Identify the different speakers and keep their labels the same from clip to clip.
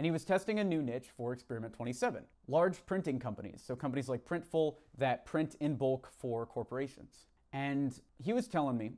Speaker 1: and he was testing a new niche for Experiment 27, large printing companies, so companies like Printful that print in bulk for corporations. And he was telling me,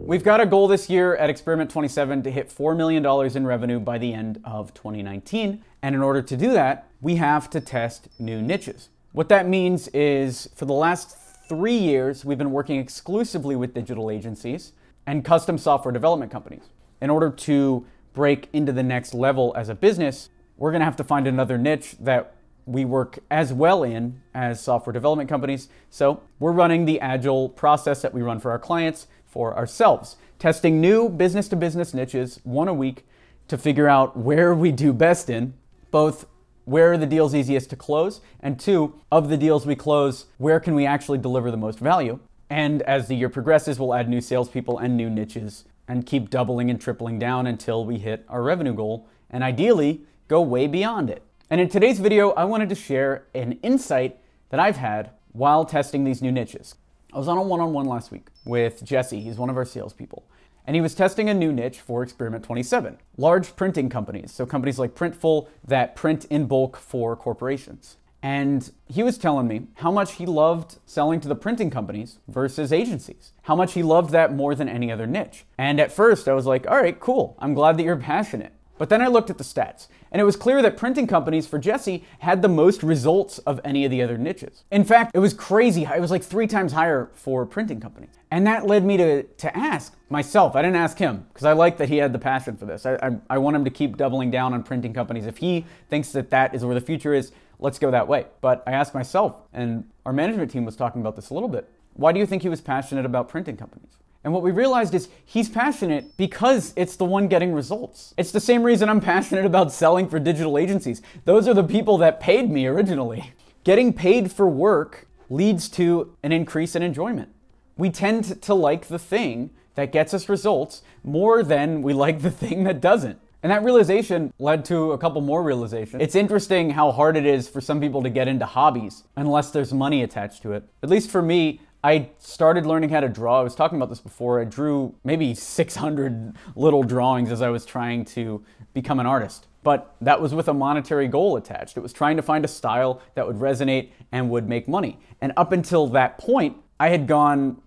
Speaker 1: we've got a goal this year at Experiment 27 to hit $4 million in revenue by the end of 2019. And in order to do that, we have to test new niches. What that means is for the last 3 years, we've been working exclusively with digital agencies and custom software development companies. In order to break into the next level as a business, we're gonna have to find another niche that we work as well in as software development companies. So we're running the agile process that we run for our clients for ourselves, testing new business-to-business niches, one a week, to figure out where we do best in, both where are the deals easiest to close, and two, of the deals we close, where can we actually deliver the most value? And as the year progresses, we'll add new salespeople and new niches and keep doubling and tripling down until we hit our revenue goal, and ideally, go way beyond it. And in today's video, I wanted to share an insight that I've had while testing these new niches. I was on a one-on-one last week with Jesse, he's one of our salespeople, and he was testing a new niche for Experiment 27, large printing companies, so companies like Printful that print in bulk for corporations. And he was telling me how much he loved selling to the printing companies versus agencies, how much he loved that more than any other niche. And at first I was like, all right, cool, I'm glad that you're passionate. But then I looked at the stats, and it was clear that printing companies for Jesse had the most results of any of the other niches. In fact, it was crazy. It was like 3 times higher for printing companies. And that led me to ask myself. I didn't ask him, because I like that he had the passion for this. I want him to keep doubling down on printing companies. If he thinks that that is where the future is, let's go that way. But I asked myself, and our management team was talking about this a little bit. Why do you think he was passionate about printing companies? And what we realized is he's passionate because it's the one getting results. It's the same reason I'm passionate about selling for digital agencies. Those are the people that paid me originally. Getting paid for work leads to an increase in enjoyment. We tend to like the thing that gets us results more than we like the thing that doesn't. And that realization led to a couple more realizations. It's interesting how hard it is for some people to get into hobbies unless there's money attached to it. At least for me, I started learning how to draw. I was talking about this before. I drew maybe 600 little drawings as I was trying to become an artist. But that was with a monetary goal attached. It was trying to find a style that would resonate and would make money. And up until that point, I had gone,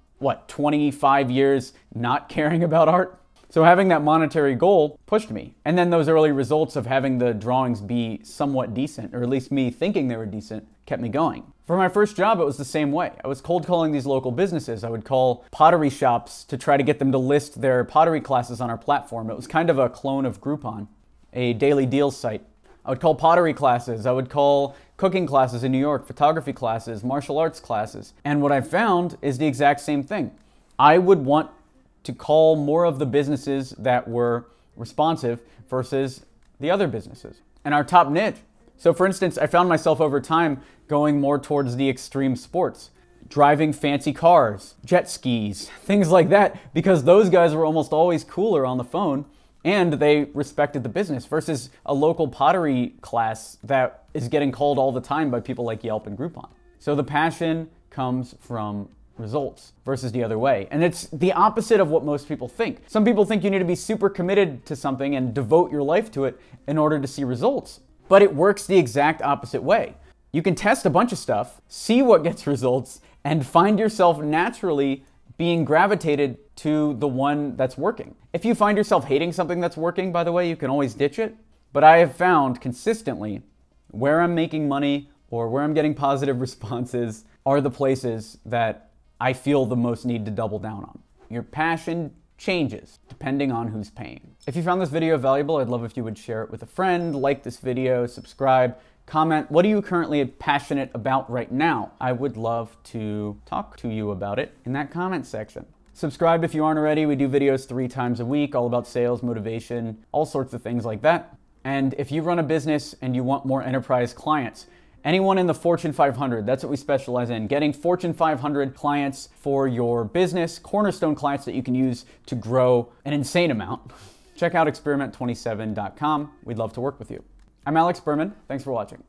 Speaker 1: 25 years not caring about art? So having that monetary goal pushed me. And then those early results of having the drawings be somewhat decent, or at least me thinking they were decent, kept me going. For my first job, it was the same way. I was cold calling these local businesses. I would call pottery shops to try to get them to list their pottery classes on our platform. It was kind of a clone of Groupon, a daily deals site. I would call pottery classes. I would call cooking classes in New York, photography classes, martial arts classes. And what I found is the exact same thing. I would want to call more of the businesses that were responsive versus the other businesses. And our top niche. So for instance, I found myself over time going more towards the extreme sports, driving fancy cars, jet skis, things like that, because those guys were almost always cooler on the phone and they respected the business versus a local pottery class that is getting called all the time by people like Yelp and Groupon. So the passion comes from results versus the other way. And it's the opposite of what most people think. Some people think you need to be super committed to something and devote your life to it in order to see results. But it works the exact opposite way. You can test a bunch of stuff, see what gets results, and find yourself naturally being gravitated to the one that's working. If you find yourself hating something that's working, by the way, you can always ditch it. But I have found consistently where I'm making money or where I'm getting positive responses are the places that I feel the most need to double down on. Your passion changes depending on who's paying. If you found this video valuable, I'd love if you would share it with a friend, like this video, subscribe, comment. What are you currently passionate about right now? I would love to talk to you about it in that comment section. Subscribe if you aren't already. We do videos 3 times a week, all about sales, motivation, all sorts of things like that. And if you run a business and you want more enterprise clients, anyone in the Fortune 500, that's what we specialize in, getting Fortune 500 clients for your business, cornerstone clients that you can use to grow an insane amount. Check out experiment27.com. We'd love to work with you. I'm Alex Berman. Thanks for watching.